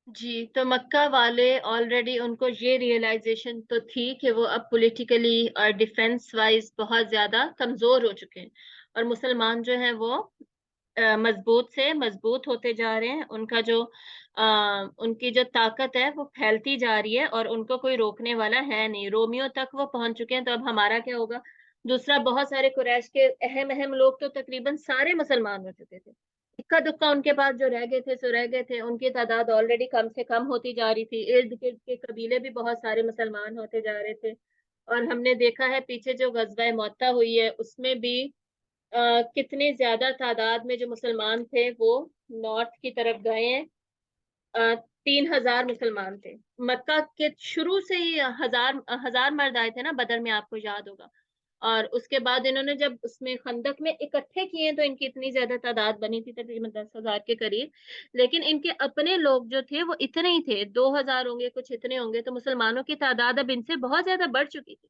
جی, تو مکہ والے آلریڈی ان کو یہ ریئلائزیشن تو تھی کہ وہ اب پولیٹیکلی اور ڈیفenس وائز بہت زیادہ کمزور ہو چکے ہیں, اور مسلمان جو ہیں وہ مضبوط سے مضبوط ہوتے جا رہے ہیں. ان کا جو ان کی جو طاقت ہے وہ پھیلتی جا رہی ہے, اور ان کو کوئی روکنے والا ہے نہیں. رومیو تک وہ پہنچ چکے ہیں, تو اب ہمارا کیا ہوگا؟ دوسرا, بہت سارے قریش کے اہم اہم لوگ تو تقریباً سارے مسلمان ہو چکے تھے. اکا دکا ان کے پاس جو رہ گئے تھے سو رہ گئے تھے, ان کی تعداد آلریڈی کم سے کم ہوتی جا رہی تھی. ارد گرد کے قبیلے بھی بہت سارے مسلمان ہوتے جا رہے تھے. اور ہم نے دیکھا ہے پیچھے جو غزوہ مؤتہ ہوئی ہے اس میں بھی کتنے زیادہ تعداد میں جو مسلمان تھے وہ نارتھ کی طرف گئے ہیں. 3,000 مسلمان تھے. مکہ کے شروع سے ہی ہزار ہزار مرد آئے تھے نا بدر میں, آپ کو یاد ہوگا. اور اس کے بعد انہوں نے جب اس میں خندق میں اکٹھے کیے تو ان کی اتنی زیادہ تعداد بنی تھی تقریباً 10,000 کے قریب. لیکن ان کے اپنے لوگ جو تھے وہ اتنے ہی تھے, 2,000 ہوں گے, کچھ اتنے ہوں گے. تو مسلمانوں کی تعداد اب ان سے بہت زیادہ بڑھ چکی تھی,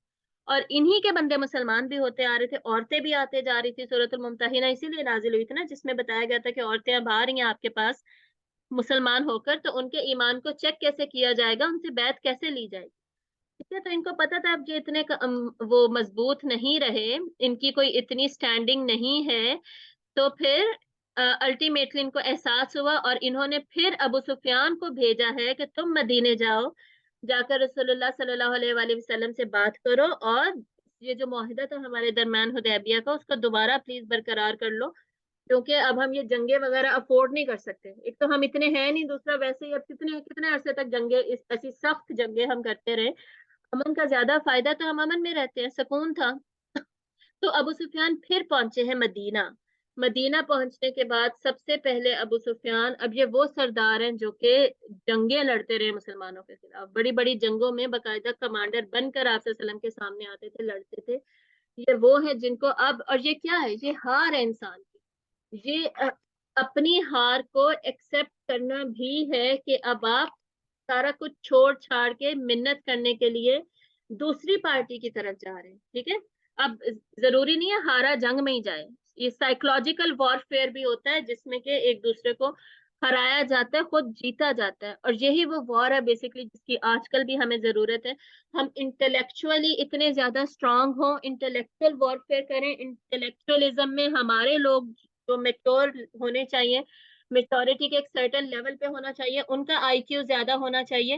اور انہی کے بندے مسلمان بھی ہوتے آ رہے تھے. عورتیں بھی آتے جا رہی تھی. سورۃ الممتحنہ اسی لیے نازل ہوئی تھی نا, جس میں بتایا گیا تھا کہ عورتیں اب آ رہی ہیں آپ کے پاس مسلمان ہو کر, تو ان کے ایمان کو چیک کیسے کیا جائے گا, ان سے بیعت کیسے لی جائے گی. ٹھیک ہے, تو ان کو پتا تھا اب یہ اتنے وہ مضبوط نہیں رہے, ان کی کوئی اتنی سٹینڈنگ نہیں ہے. تو پھر الٹیمیٹلی ان کو احساس ہوا, اور انہوں نے پھر ابو سفیان کو بھیجا ہے کہ تم مدینے جاؤ, جا کر رسول اللہ صلی اللہ علیہ وآلہ وسلم سے بات کرو, اور یہ جو معاہدہ تھا ہمارے درمیان حدیبیہ کا, اس کو دوبارہ پلیز برقرار کر لو, کیونکہ اب ہم یہ جنگیں وغیرہ افورڈ نہیں کر سکتے. ایک تو ہم اتنے ہیں نہیں, دوسرا ویسے ہی اب کتنے کتنے عرصے تک جنگیں, ایسی سخت جنگیں ہم کرتے رہے. امن کا زیادہ فائدہ تو ہم امن میں رہتے ہیں, سکون تھا. تو ابو سفیان پھر پہنچے ہیں مدینہ. مدینہ پہنچنے کے بعد سب سے پہلے ابو سفیان, اب یہ وہ سردار ہیں جو کہ جنگیں لڑتے رہے مسلمانوں کے خلاف, بڑی بڑی جنگوں میں باقاعدہ کمانڈر بن کر آپ صلی اللہ علیہ وسلم کے سامنے آتے تھے, لڑتے تھے. یہ وہ ہیں جن کو اب, اور یہ کیا ہے, یہ ہار ہے انسان کی. یہ اپنی ہار کو ایکسپٹ کرنا بھی ہے کہ اب آپ سارا کچھ چھوڑ چھاڑ کے منت کرنے کے لیے دوسری پارٹی کی طرف جا رہے ہیں. ٹھیک ہے, اب ضروری نہیں ہے ہارا جنگ میں ہی جائے. یہ سائیکولوجیکل وارفیئر بھی ہوتا ہے, جس میں کہ ایک دوسرے کو ہرایا جاتا ہے, خود جیتا جاتا ہے. اور یہی وہ وار ہے بیسکلی جس کی آج کل بھی ہمیں ضرورت ہے. ہم انٹلیکچولی اتنے زیادہ اسٹرانگ ہوں, انٹلیکچوئل وارفیئر کریں. انٹلیکچوئلزم میں ہمارے لوگ جو میچور ہونے چاہیے, میچورٹی کے ایک سرٹن لیول پہ ہونا چاہیے, ان کا آئی کیو زیادہ ہونا چاہیے,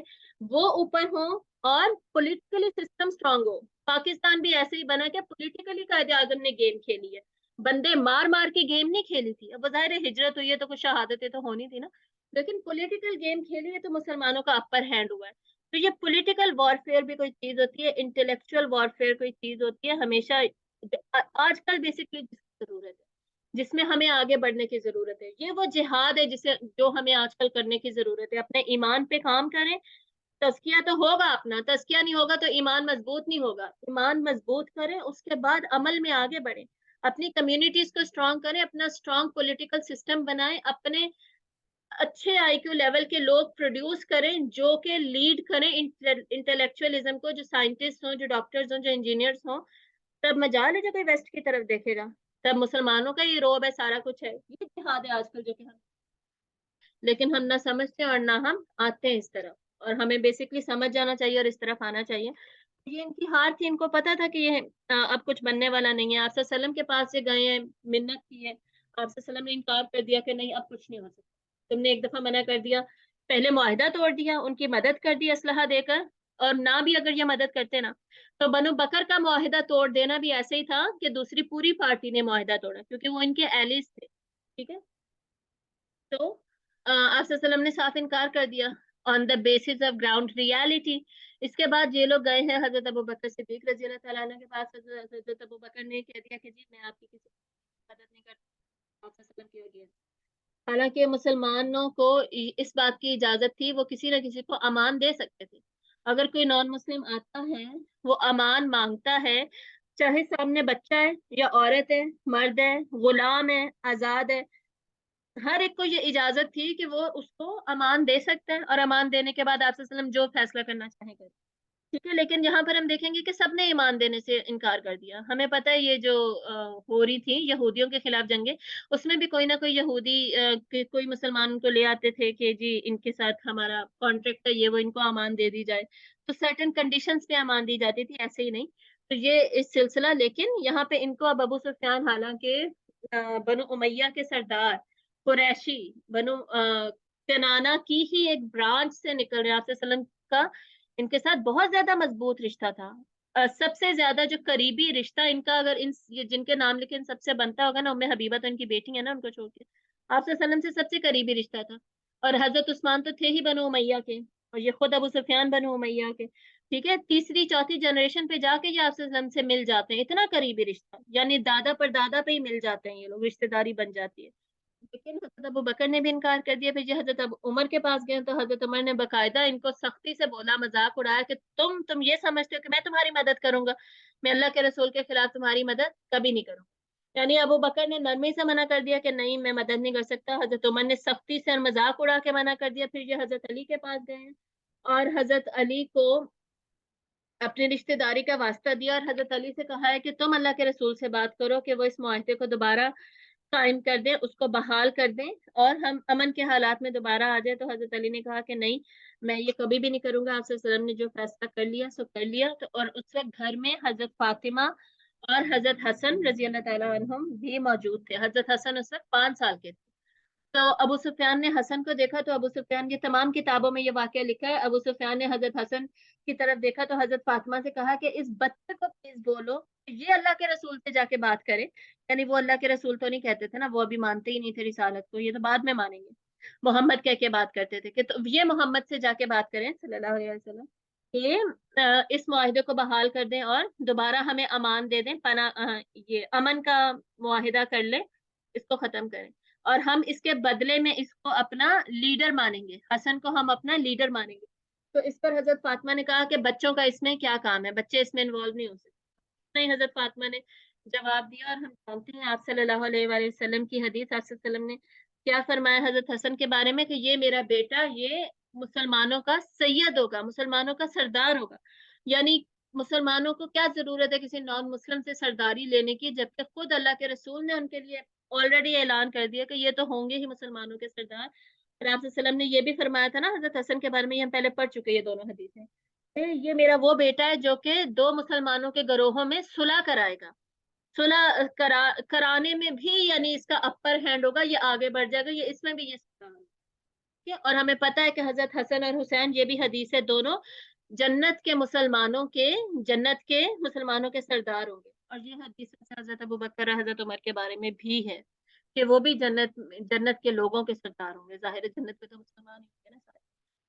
وہ اوپر ہوں, اور پولیٹیکلی سسٹم اسٹرانگ ہو. پاکستان بھی ایسے ہی بنا کہ پولیٹیکلی قائد اعظم نے گیم کھیلی ہے, بندے مار مار کے گیم نہیں کھیلی تھی. اب ظاہر ہجرت ہوئی ہے تو کچھ شہادتیں تو ہونی تھی نا, لیکن پولیٹیکل گیم کھیلی ہے تو مسلمانوں کا اپر ہینڈ ہوا ہے. تو یہ پولیٹیکل وارفیئر بھی کوئی چیز ہوتی ہے, انٹلیکچوئل وارفیئر کوئی چیز ہوتی ہے. ہمیشہ آج کل بیسکلی جس کی ضرورت ہے, جس میں ہمیں آگے بڑھنے کی ضرورت ہے, یہ وہ جہاد ہے جسے جو ہمیں آج کل کرنے کی ضرورت ہے. اپنے ایمان پہ کام کریں. تزکیہ تو ہوگا اپنا, تزکیہ نہیں ہوگا تو ایمان مضبوط نہیں ہوگا. ایمان مضبوط کریں, اس کے بعد عمل میں آگے بڑھیں, اپنی کمیونٹیز کو اسٹرانگ کریں, اپنا اسٹرانگ پولیٹیکل سسٹم بنائیں, اپنے اچھے آئی کیو لیول کے لوگ پروڈیوس کریں جو کہ لیڈ کریں انٹلیکچوئلزم کو, جو سائنٹسٹ ہوں, جو ڈاکٹرز ہوں, جو انجینئرس ہوں. تب مجال ہے جو کوئی ویسٹ کی طرف دیکھے گا, تب مسلمانوں کا ہی روب ہے, سارا کچھ ہے. یہ جہاد ہے آج کل جو کہ ہم, لیکن ہم نہ سمجھتے اور نہ ہم آتے ہیں اس طرف. اور ہمیں بیسکلی سمجھ جانا چاہیے اور اس طرف آنا چاہیے. یہ ان کی ہار تھی, ان کو پتا تھا کہ یہ اب کچھ بننے والا نہیں ہے. آپ صلی اللہ علیہ وسلم کے پاس سے گئے ہیں, منت کی ہے, آپ صلی اللہ علیہ وسلم نے انکار کر دیا کہ نہیں اب کچھ نہیں ہو سکتا. تم نے ایک دفعہ منع کر دیا, پہلے معاہدہ توڑ دیا, ان کی مدد کر دی اسلحہ دے کر, اور نہ بھی اگر یہ مدد کرتے نا, تو بنو بکر کا معاہدہ توڑ دینا بھی ایسے ہی تھا کہ دوسری پوری پارٹی نے معاہدہ توڑا, کیونکہ وہ ان کے ایلیز تھے. ٹھیک ہے, تو آپ صلی اللہ علیہ وسلم نے صاف انکار کر دیا on the basis of ground reality. اس کے بعد یہ لوگ گئے ہیں حضرت ابو بکر صدیق رضی اللہ تعالیٰ عنہ کے پاس. حضرت ابو بکر نے کہہ دیا کہ جی میں آپ کی کسی مدد نہیں کرتا, آپ صلی اللہ علیہ وسلم کی وجہ سے. حالانکہ مسلمانوں کو اس بات کی اجازت تھی, وہ کسی نہ کسی کو امان دے سکتے تھے. اگر کوئی نان مسلم آتا ہے, وہ امان مانگتا ہے, چاہے سامنے بچہ ہے یا عورت ہے, مرد ہے, غلام ہے, آزاد ہے, ہر ایک کو یہ اجازت تھی کہ وہ اس کو امان دے سکتا ہے, اور امان دینے کے بعد آپ صلی اللہ علیہ وسلم جو فیصلہ کرنا چاہیں گے. ठीक है, लेकिन यहाँ पर हम देखेंगे कि सबने ईमान देने से इनकार कर दिया। हमें पता है ये जो हो रही थी यहूदियों के खिलाफ जंगे, उसमें भी कोई ना कोई यहूदी कोई मुसलमान को ले आते थे कि जी इनके साथ हमारा कॉन्ट्रैक्ट है, ये वो, इनको अमान दे दी जाए। तो सर्टेन कंडीशंस पे अमान दी जाती थी, ऐसे ही नहीं। तो ये इस सिलसिला, लेकिन यहाँ पे इनको अब अबू सुफियान, हालांकि बनु उमैया के सरदार, कुरैशी, बनु कनाना की ही एक ब्रांच से निकल रहे, आप सल्लम का इनके साथ बहुत ज्यादा मजबूत रिश्ता था। सबसे ज्यादा जो करीबी रिश्ता इनका, अगर इन ये जिनके नाम लेके इन सबसे बनता होगा ना, उम्मे हबीबा तो इनकी बेटी है ना, उनको छोड़ के आप सल्लम से सबसे करीबी रिश्ता था। और हजरत उस्मान तो थे ही बनु उमैया के, और ये खुद अबू सुफियान बनु उमैया के। ठीक है, तीसरी चौथी जनरेशन पे जाके ये आप सल्लम से मिल जाते हैं, इतना करीबी रिश्ता, यानी दादा पर दादा पे ही मिल जाते हैं ये लोग, रिश्तेदारी बन जाती है। लेकिन हजरत अबू बकर ने भी इनकार कर दिया। फिर ये हजरत अबू उमर के पास गए तो हजरत उमर ने बकायदा इनको सख्ती से बोला, मजाक उड़ाया कि तुम ये समझते हो कि मैं तुम्हारी मदद करूंगा? मैं अल्लाह के रसूल के खिलाफ तुम्हारी मदद कभी नहीं करूंगा। यानी अबू बकर ने नरमी से मना कर दिया कि नहीं, मैं मदद नहीं कर सकता। हजरत उमर ने सख्ती से और मजाक उड़ा के मना कर दिया। फिर ये हजरत अली के पास गए हैं और हजरत अली को अपनी रिश्तेदारी का वास्ता दिया, और हजरत अली से कहा है कि तुम अल्लाह के रसूल से बात करो कि वो इस मुआहदे को दोबारा कायम कर दें, उसको बहाल कर दें, और हम अमन के हालात में दोबारा आ जाए। तो हजरत अली ने कहा कि नहीं, मैं ये कभी भी नहीं करूंगा, आप वसल्लम ने जो फैसला कर लिया सो कर लिया। तो और उस वक्त घर में हजरत फातिमा और हजरत हसन रजी अल्लाह तआला अन्हुम भी मौजूद थे। हजरत हसन उस वक्त 5 साल के थे। तो अबू सुफियान ने हसन को देखा, तो अबू सुफियान की तमाम किताबों में ये वाकया लिखा है, अबू सुफियान ने हजरत हसन की तरफ देखा तो हजरत फातिमा से कहा कि इस बच्चे को प्लीज बोलो कि ये अल्लाह के रसूल से जाके बात करे। यानी वो अल्लाह के रसूल तो नहीं कहते थे ना, वो अभी मानते ही नहीं थे रिसालत को, ये तो बाद में मानेंगे। मोहम्मद कह के बात करते थे कि तो ये मोहम्मद से जाके बात करें सल्लल्लाहु अलैहि वसल्लम, कि इस मुआहिदे को बहाल कर दें और दोबारा हमें अमान दे दें, ये अमन का मुआहिदा कर ले, इसको खत्म करें, और हम इसके बदले में इसको अपना लीडर मानेंगे, हसन को हम अपना लीडर मानेंगे। तो इस पर हजरत फातिमा ने कहा कि बच्चों का इसमें क्या काम है, बच्चे इसमें इन्वॉल्व नहीं हो सकते। नहीं, हजरत फातिमा ने जवाब दिया। और हम जानते हैं आप सल्लल्लाहु अलैहि वसल्लम की हदीस, आप सल्लम ने क्या फरमाया हजरत हसन के बारे में कि ये मेरा बेटा, ये मुसलमानों का सैयद होगा, मुसलमानों का सरदार होगा। यानी मुसलमानों को क्या जरूरत है किसी नॉन मुस्लिम से सरदारी लेने की, जबकि खुद अल्लाह के रसूल ने उनके लिए ऑलरेडी ऐलान कर दिया कि ये तो होंगे ही मुसलमानों के सरदार। और आप सल्लम ने ये भी फरमाया था ना हजरत हसन के बारे में, ये हम पहले पढ़ चुके हैं ये दोनों हदीसें, ये मेरा वो बेटा है जो कि दो मुसलमानों के गरोहों में सुलह कराएगा। सुलह कराने में भी यानी इसका अपर हैंड होगा, ये आगे बढ़ जाएगा, ये इसमें भी ये ठीक है। और हमें पता है कि हजरत हसन और हुसैन, ये भी हदीस है, दोनों जन्नत के मुसलमानों के, जन्नत के मुसलमानों के सरदार होंगे। और ये हदीस हजरत अबू बकर हजरत उमर के बारे में भी है कि वो भी जन्नत जन्नत के लोगों के सरदार होंगे। जाहिर है जन्नत में तो मुसलमान ही होंगे ना सारे,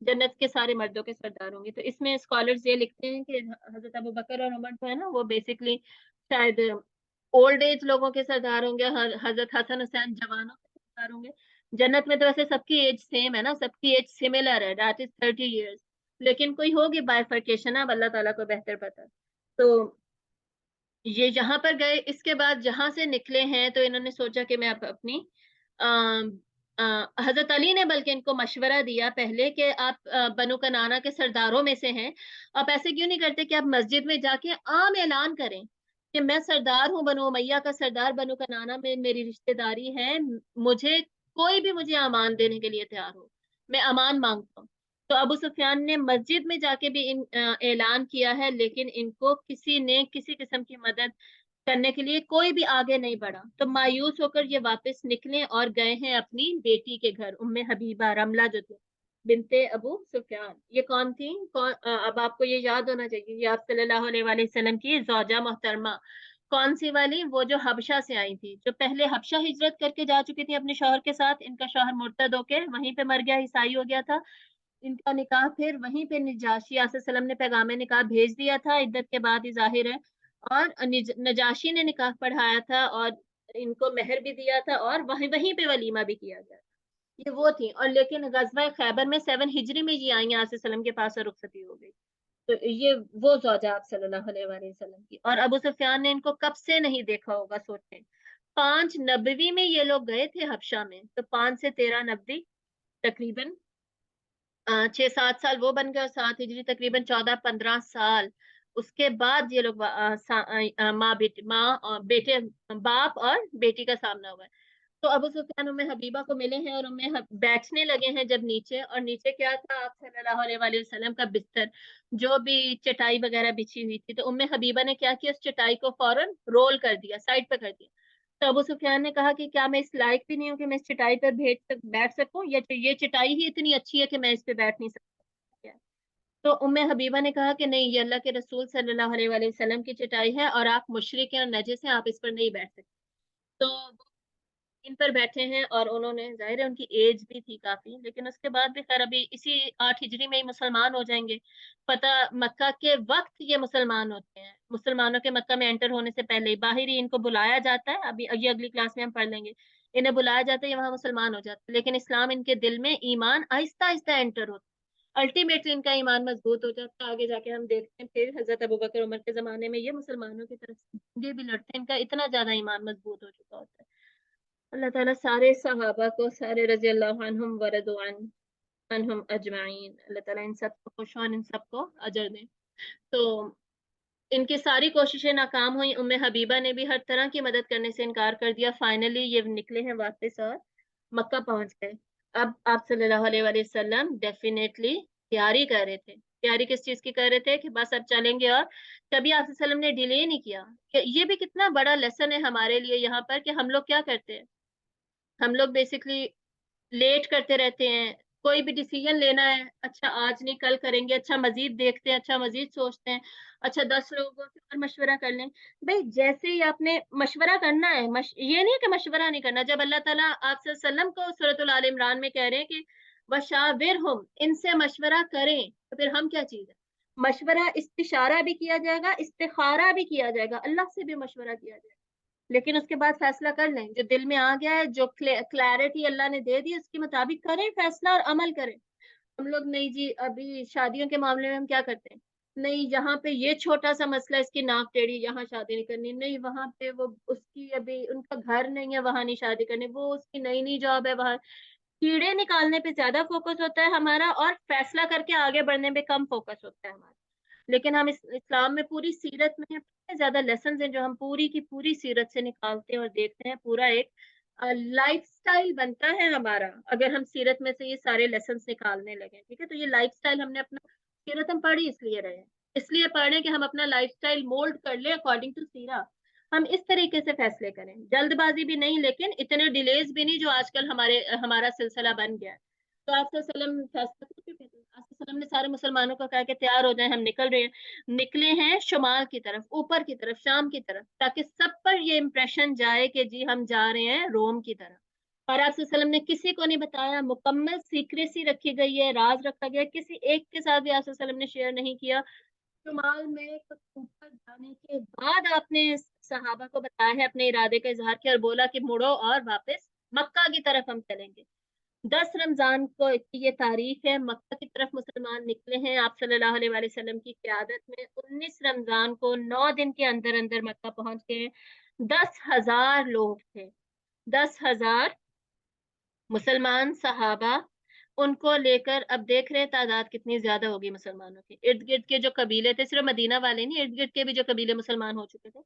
जन्नत के सारे मर्दों के सरदार होंगे। तो इसमें स्कॉलर्स ये लिखते हैं कि हजरत अबू बकर और उमर जो है ना, वो बेसिकली शायद ओल्ड एज लोगों के सरदार होंगे, हजरत हसन हुसैन जवानों के सरदार होंगे। जन्नत में तो वैसे सबकी एज सेम है ना, सबकी एज सिमिलर है, दैट इज 30 years। लेकिन कोई होगी बाइफर्केशन, अब अल्लाह ताला को बेहतर पता है। तो ये यहाँ पर गए, इसके बाद जहां से निकले हैं तो इन्होंने सोचा कि मैं अपनी हजरत अली ने बल्कि इनको मशवरा दिया पहले कि आप बनु कनाना के सरदारों में से हैं, आप ऐसे क्यों नहीं करते कि आप मस्जिद में जाके आम ऐलान करें कि मैं सरदार हूँ, बनु उमैया का सरदार, बनु कनाना में मेरी रिश्तेदारी है, मुझे कोई भी मुझे अमान देने के लिए तैयार हो, मैं अमान मांगता हूँ। तो अबू सुफियान ने मस्जिद में जाके भी ऐलान किया है, लेकिन इनको किसी ने किसी किस्म की मदद करने के लिए कोई भी आगे नहीं बढ़ा। तो मायूस होकर ये वापस निकले और गए हैं अपनी बेटी के घर, उम्मे हबीबा रमला जो थी बिनते अबू सुफियान। ये कौन थी, अब आपको ये याद होना चाहिए, ये आप सल्लल्लाहु अलैहि वसल्लम की जौजा मोहतरमा। कौन सी वाली, वो जो हबशा से आई थी, जो पहले हबशा हिजरत करके जा चुकी थी अपने शौहर के साथ, इनका शौहर मुर्तद होके वहीं पे मर गया, ईसाई हो गया था। इनका निकाह फिर वहीं पे नजाशी सल्लम ने पैगाम निकाह भेज दिया था इद्दत के बाद ही, जाहिर है। और नजाशी ने निकाह पढ़ाया था और इनको मेहर भी दिया था, और वहीं वहीं पे वलीमा भी किया गया। ये वो थी। और लेकिन गजवा खैबर में 7 हिजरी में ये आई सल्लम के पास और रुखसती हो गई। तो ये वो जौजा आप सल्लल्लाहु अलैहि वसल्लम की। और अबू सुफियान ने इनको कब से नहीं देखा होगा, सोचें। 5 नबवी में ये लोग गए थे हबशा में, तो 5 से 13 नबवी तकरीबन 6-7 साल वो बन गए और 7 हिजरी तकरीबन 14-15 साल उसके बाद ये लोग माँ और बेटे, बाप और बेटी का सामना हुआ है। तो अबू सुफियान उम्मे हबीबा को मिले हैं और बैठने लगे हैं जब नीचे, और नीचे क्या था, आप सल्लल्लाहु अलैहि वसल्लम का बिस्तर, जो भी चटाई वगैरह बिछी हुई थी, तो उम्मे हबीबा ने क्या किया, उस चटाई को फौरन रोल कर दिया, साइड पे कर दिया। तो अबू सुफियान ने कहा कि क्या मैं इस लायक भी नहीं हूँ कि मैं इस चटाई पर बैठ सकूं, या ये चटाई ही इतनी अच्छी है कि मैं इस पे बैठ नहीं सकती। तो उम्मे हबीबा ने कहा कि नहीं, ये अल्लाह के रसूल सल्लल्लाहु अलैहि वसल्लम की चटाई है और आप मुशरिक हैं और नजिस हैं, आप इस पर नहीं बैठ सकते। तो इन पर बैठे हैं, और उन्होंने, जाहिर है उनकी एज भी थी काफी, लेकिन उसके बाद भी खैर अभी इसी 8 हिजरी में ही मुसलमान हो जाएंगे। पता, मक्का के वक्त ये मुसलमान होते हैं, मुसलमानों के मक्का में एंटर होने से पहले ही बाहर ही इनको बुलाया जाता है, अभी ये अगली क्लास में हम पढ़ लेंगे। इन्हें बुलाया जाता है, ये वहां मुसलमान हो जाते हैं, लेकिन इस्लाम इनके दिल में, ईमान आहिस्ता आहिस्ता एंटर होता है, अल्टीमेटली इनका ईमान मजबूत हो जाता है। आगे जाके हम देखते हैं फिर हजरत अबू बकर उमर के जमाने में ये मुसलमानों की तरफ से जंगे भी लड़ते हैं, इनका इतना ज्यादा ईमान मजबूत हो चुका होता है। अल्लाह ताला सारे सहाबा को, सारे रजी अल्लाह अन्हुम व रज़वान अन्हुम अजमाइन, अल्लाह ताला इन सबको खुश हो, इन सबको अजर दें। तो इनकी सारी कोशिशें नाकाम हुई, उम्मे हबीबा ने भी हर तरह की मदद करने से इनकार कर दिया। फाइनली ये निकले हैं वापस और मक्का पहुंच गए। अब आप सल्लल्लाहु अलैहि वसल्लम डेफिनेटली तैयारी कर रहे थे। तैयारी किस चीज की कर रहे थे, कि बस अब चलेंगे, और कभी आप वसल्लम ने डिले नहीं किया। ये भी कितना बड़ा लेसन है हमारे लिए यहाँ पर, कि हम लोग क्या करते हैं, हम लोग बेसिकली लेट करते रहते हैं। कोई भी डिसीजन लेना है, अच्छा आज नहीं कल करेंगे, अच्छा मजीद देखते हैं, अच्छा मजीद सोचते हैं, अच्छा 10 लोगों से और मशवरा कर लें। भाई जैसे ही आपने मशवरा करना है, ये नहीं है कि मशवरा नहीं करना। जब अल्लाह ताला आप सल्लम को सूरतुल आल इमरान में कह रहे हैं कि वशाविरहुम, इनसे मशवरा करें, तो फिर हम क्या चीज है, मशवरा इस्तिशारा भी किया जाएगा, इस्तिखारा भी किया जाएगा, अल्लाह से भी मशवरा किया जाएगा, लेकिन उसके बाद फैसला कर लें। जो दिल में आ गया है, जो क्लैरिटी अल्लाह ने दे दी, उसके मुताबिक करें फैसला और अमल करें। हम लोग नहीं जी, अभी शादियों के मामले में हम क्या करते हैं, नहीं यहाँ पे ये छोटा सा मसला, इसकी नाक टेढ़ी, यहाँ शादी नहीं करनी, नहीं वहां पे वो उसकी अभी उनका घर नहीं है, वहां नहीं शादी करनी, वो उसकी नई नई जॉब है, वहां कीड़े निकालने पे ज्यादा फोकस होता है हमारा, और फैसला करके आगे बढ़ने पे कम फोकस होता है हमारा। लेकिन हम इस्लाम में पूरी सीरत में इतने ज्यादा लेसन हैं जो हम पूरी की पूरी सीरत से निकालते हैं और देखते हैं। पूरा एक लाइफ स्टाइल बनता है हमारा, अगर हम सीरत में से ये सारे लेसन निकालने लगे। ठीक है, तो ये लाइफ स्टाइल हमने अपना, सीरत हम पढ़ ही इसलिए रहे हैं, इसलिए पढ़ रहे हैं कि हम अपना लाइफ स्टाइल मोल्ड कर ले अकॉर्डिंग टू सीरा। हम इस तरीके से फैसले करें, जल्दबाजी भी नहीं, लेकिन इतने डिलेज भी नहीं जो आजकल हमारा सिलसिला बन गया है। तो आप सल्लम फैसला कर चुके थे, आप सल्लम ने सारे मुसलमानों को कहा कि तैयार हो जाए, हम निकल रहे हैं। निकले हैं शुमाल की तरफ, ऊपर की तरफ, शाम की तरफ, ताकि सब पर ये इम्प्रेशन जाए कि जी हम जा रहे हैं रोम की तरफ। और आप सल्लम ने किसी को नहीं बताया, मुकम्मल सीक्रेसी रखी गई है, राज रखा गया, किसी एक के साथ भी आप सल्लम ने शेयर नहीं किया। शुमाल में कुछ ऊपर जाने के बाद आपने सहाबा को बताया है, अपने इरादे का इजहार किया और बोला कि मुड़ो और वापस मक्का की तरफ हम चलेंगे। 10 रमजान को की ये तारीख है, मक्का की तरफ मुसलमान निकले हैं आप सल्लल्लाहु अलैहि वसल्लम की क़यादत में। 19 रमजान को 9 दिन के अंदर अंदर मक्का पहुंच गए। 10,000 लोग थे, 10,000 मुसलमान सहाबा, उनको लेकर। अब देख रहे हैं तादाद कितनी ज्यादा होगी मुसलमानों की। इर्द गिर्द के जो कबीले थे, सिर्फ मदीना वाले नहीं, इर्द गिर्द के भी जो कबीले मुसलमान हो चुके थे,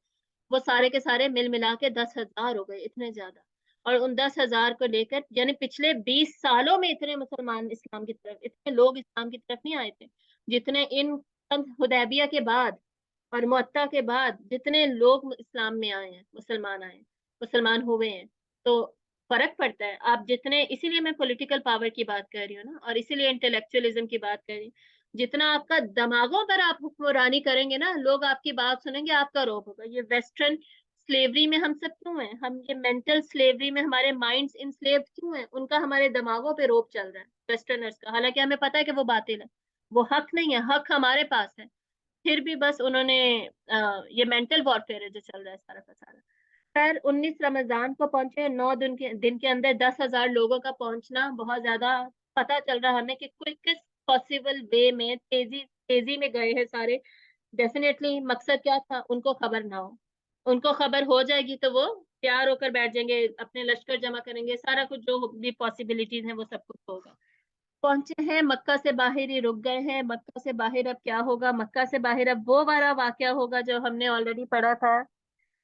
वो सारे के सारे मिल मिला के 10,000 हो गए, इतने ज्यादा। और उन 10,000 को लेकर, यानी पिछले 20 सालों में इतने मुसलमान इस्लाम की तरफ, इतने लोग इस्लाम की तरफ नहीं आए थे जितने इन हुदैबिया के बाद और मुअत्ता के बाद जितने लोग इस्लाम में आए हैं, मुसलमान आए हैं, मुसलमान हुए हैं। तो फर्क पड़ता है। आप जितने, इसीलिए मैं पॉलिटिकल पावर की बात कर रही हूँ ना, और इसीलिए इंटेलेक्चुअलिज्म की बात कर रही हूँ। जितना आपका दिमागों पर आप हुक्मरानी करेंगे ना, लोग आपकी बात सुनेंगे, आपका रोब होगा। ये वेस्टर्न स्लेवरी में हम सब क्यों हैं, हम ये मेंटल स्लेवरी में हमारे माइंड्स इंस्लेव्ड क्यों हैं, उनका हमारे दिमागों पे रोब चल रहा है वेस्टर्नर्स का। हालांकि हमें पता है कि वो बातिल है, वो हक नहीं है, हक हमारे पास है। फिर भी बस उन्होंने ये मेंटल वॉरफेयर है जो चल रहा है सारा का सारा। खैर 19 रमजान को पहुंचे, 9 दिन के अंदर 10,000 लोगों का पहुंचना बहुत ज्यादा। पता चल रहा हमें कि क्विकेस्ट पॉसिबल वे में तेजी तेजी में गए हैं सारे। डेफिनेटली मकसद क्या था, उनको खबर ना हो। उनको खबर हो जाएगी तो वो तैयार होकर बैठ जाएंगे, अपने लश्कर जमा करेंगे, सारा कुछ जो भी पॉसिबिलिटीज हैं वो सब कुछ होगा। पहुंचे हैं, मक्का से बाहर ही रुक गए हैं। मक्का से बाहर अब क्या होगा? मक्का से बाहर अब वो वाला वाकया होगा जो हमने ऑलरेडी पढ़ा था,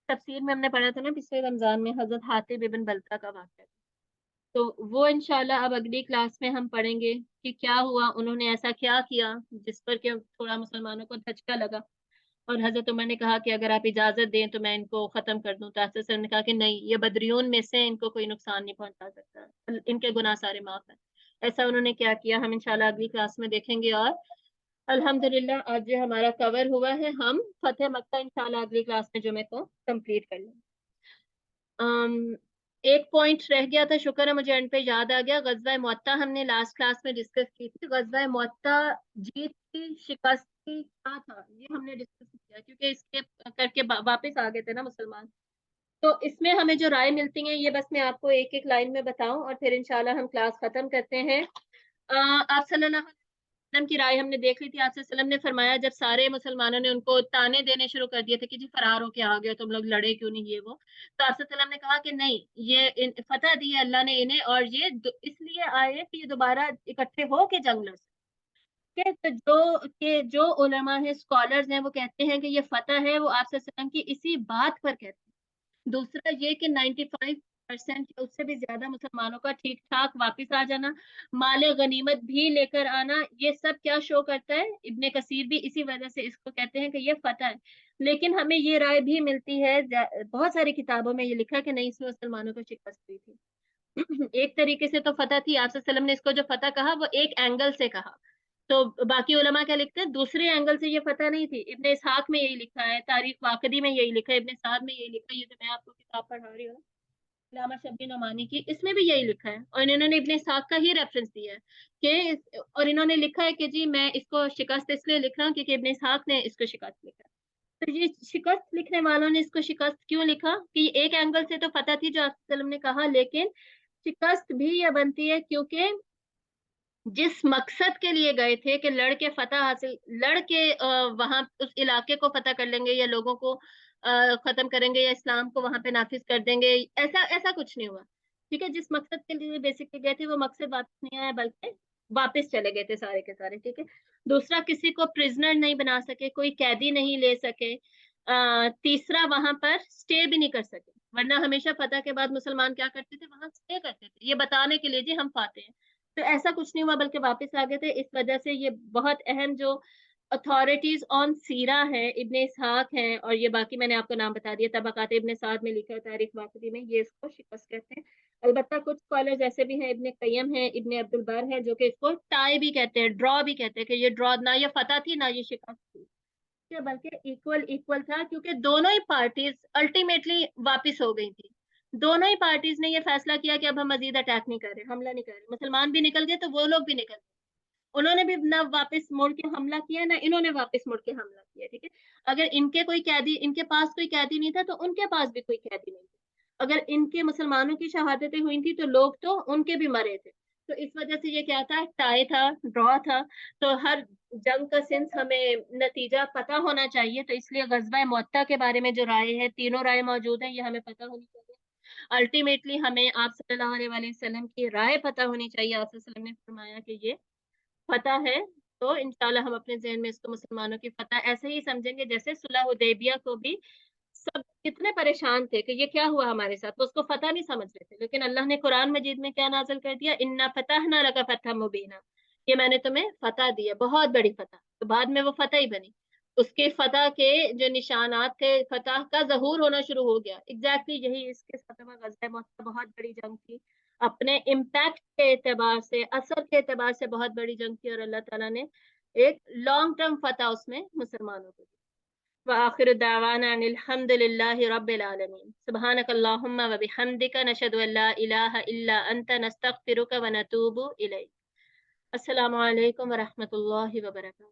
तफसीर में हमने पढ़ा था ना पिछले रमजान में, हजरत हातिब इब्न बल्ता का वाकया। तो वो इंशाल्लाह अब अगली क्लास में हम पढ़ेंगे कि क्या हुआ, उन्होंने ऐसा क्या किया जिस पर कि थोड़ा मुसलमानों को धचका लगा। और हजरत उमर ने कहा कि अगर आप इजाजत दें तो मैं इनको खत्म कर दूं। तो आसिफ सर ने कहा कि नहीं, ये बदरियून में से, इनको कोई नुकसान नहीं पहुंचा सकता, इनके गुनाह सारे माफ हैं। ऐसा उन्होंने क्या किया, हम इंशाल्लाह अगली क्लास में देखेंगे। और अल्हम्दुलिल्लाह आज जो हमारा कवर हुआ है, हम फतेह मक्का इंशाल्लाह अगली क्लास में जुमे को कंप्लीट कर लेंगे। एक पॉइंट रह गया था, शुक्र है मुझे एंड पे याद आ गया। गजवा मुअत्ता हमने लास्ट क्लास में डिस्कस की थी। गजवा मुअत्ता जीत की शिकस्त की क्या था, ये हमने डिस्कस किया, क्योंकि इसके करके वापस आ गए थे ना मुसलमान। तो इसमें हमें जो राय मिलती है, ये बस मैं आपको एक एक लाइन में बताऊं और फिर इंशाल्लाह हम क्लास खत्म करते हैं। आप सल्लल्लाहु अलैहि वसल्लम की राय हमने देख ली थी। आप सल्लम ने फरमाया, जब सारे मुसलमानों ने उनको ताने देने शुरू कर दिए थे कि जी फरार होके आ गए, तुम लोग लड़े क्यों नहीं, ये वो, तो आप सल्लम ने कहा कि नहीं, ये फतह दी है अल्लाह ने इन्हें, और ये इसलिए आए कि ये दोबारा इकट्ठे हो के जंग लड़ सके। तो जो उलमा है, स्कॉलर्स हैं, वो कहते हैं कि ये फतह है वो आप सल्लम की इसी बात पर कहते हैं। दूसरा ये कि 95% या उससे भी ज्यादा मुसलमानों का ठीक ठाक वापस आ जाना, माले गनीमत भी लेकर आना, ये सब क्या शो करता है? इब्ने कसीर भी इसी वजह से इसको कहते हैं कि ये फतह है। लेकिन हमें ये राय भी मिलती है, बहुत सारी किताबों में ये लिखा है कि नहीं, इसमें मुसलमानों को शिकस्त हुई थी। एक तरीके से तो फतह थी, आप सल्लम ने इसको जो फतह कहा वो एक एंगल से कहा। तो बाकी उलमा क्या लिखते हैं, दूसरे एंगल से ये फतह नहीं थी। इब्ने इसहाक में यही लिखा है, तारीख वाकदी में यही लिखा है, इब्ने साद में यही लिखा है, ये जो मैं आपको किताब पढ़ा रही हूँ अल्लामा शब्बीर नोमानी की, इसमें भी यही लिखा है। और इन्होंने इब्ने इसहाक का ही रेफरेंस दिया है कि, और इन्होंने लिखा है कि जी मैं इसको शिकस्त इसलिए लिख रहा हूँ क्योंकि इब्ने इसहाक ने इसको शिकस्त लिखा है। तो ये शिकस्त लिखने वालों ने इसको शिकस्त क्यों लिखा कि एक एंगल से तो फतह थी जो आप ने कहा, लेकिन शिकस्त भी यह बनती है क्योंकि जिस मकसद के लिए गए थे कि लड़के फतह हासिल, लड़के वहां उस इलाके को फतह कर लेंगे या लोगों को खत्म करेंगे या इस्लाम को वहां पे नाफिज कर देंगे, ऐसा ऐसा कुछ नहीं हुआ। ठीक है, जिस मकसद के लिए बेसिकली गए थे वो मकसद वापस नहीं आया, बल्कि वापस चले गए थे सारे के सारे। ठीक है, दूसरा किसी को प्रिजनर नहीं बना सके, कोई कैदी नहीं ले सके। तीसरा वहां पर स्टे भी नहीं कर सके, वरना हमेशा फतह के बाद मुसलमान क्या करते थे, वहां स्टे करते थे, ये बताने के लिए जी हम फाते हैं। तो ऐसा कुछ नहीं हुआ, बल्कि वापस आ गए थे। इस वजह से ये बहुत अहम जो अथॉरिटीज ऑन सीरा है, इब्ने इसहाक हैं, और ये बाकी मैंने आपको नाम बता दिया, तबकात इब्ने साद में लिखा है, तारीख वाकदी में, ये इसको शिकस्त कहते हैं। अलबत्ता कुछ स्कॉलर्स ऐसे भी हैं, इब्ने कय्यम है, इब्ने अब्दुल बर है, जो कि इसको टाई भी कहते हैं, ड्रॉ भी कहते हैं, कि ये ड्रॉ ना, ये फतह थी ना ये शिकस्त थी, बल्कि इक्वल इक्वल था, क्योंकि दोनों ही पार्टीज अल्टीमेटली वापस हो गई थी। दोनों ही पार्टीज ने ये फैसला किया कि अब हम मजीद अटैक नहीं कर रहे, हमला नहीं कर रहे। मुसलमान भी निकल गए तो वो लोग भी निकल गए, उन्होंने भी ना वापस मुड़ के हमला किया, ना इन्होंने वापस मुड़ के हमला किया। ठीक है, अगर इनके कोई कैदी, इनके पास कोई कैदी नहीं था तो उनके पास भी कोई कैदी नहीं था। अगर इनके मुसलमानों की शहादतें हुई थी तो लोग तो उनके भी मरे थे। तो इस वजह से ये क्या था, टाई था, ड्रॉ था। तो हर जंग का सेंस हमें नतीजा पता होना चाहिए, तो इसलिए गजवा मुअत्ता के बारे में जो राय है, तीनों राय मौजूद है, ये हमें पता होनी चाहिए। अल्टीमेटली हमें आप सल्लल्लाहु अलैहि वसल्लम की राय पता होनी चाहिए। आप सल्लल्लाहु अलैहि वसल्लम ने फरमाया कि ये फतह है, तो इंशाल्लाह हम अपने जहन में इसको मुसलमानों की फतह ऐसे ही समझेंगे जैसे सुलह हुदैबिया को भी सब कितने परेशान थे कि ये क्या हुआ हमारे साथ, तो उसको फतह नहीं समझ रहे थे, लेकिन अल्लाह ने कुरान मजीद में क्या नाजिल कर दिया, इन्ना फतहना लका फतह मुबीना, ये मैंने तुम्हें फतह दी है, बहुत बड़ी फतह। तो बाद में वो फतह ही बनी, उसके फतह के जो निशानात थे, फतह का ज़हूर होना शुरू हो गया। एग्जैक्टली यही इसके साथ में गज़वा मुअत्ता बहुत बड़ी जंग थी, अपने इम्पैक्ट के एतबार से, असर के एतबार से बहुत बड़ी जंग थी, और अल्लाह ताला ने एक लॉन्ग टर्म फतह उसमें मुसलमानों को दी। वआखिर दावाना अनिल हम्दुलिल्लाहि रब्बिल आलमीन, सुब्हानकल्लाहुम्मा व बिहम्दिका नशहदु अल्ला इलाहा इल्ला अंता नस्तगफिरुका व नतूबु इलैक। अस्सलामु अलैकुम व रहमतुल्लाहि व बरकातुहू।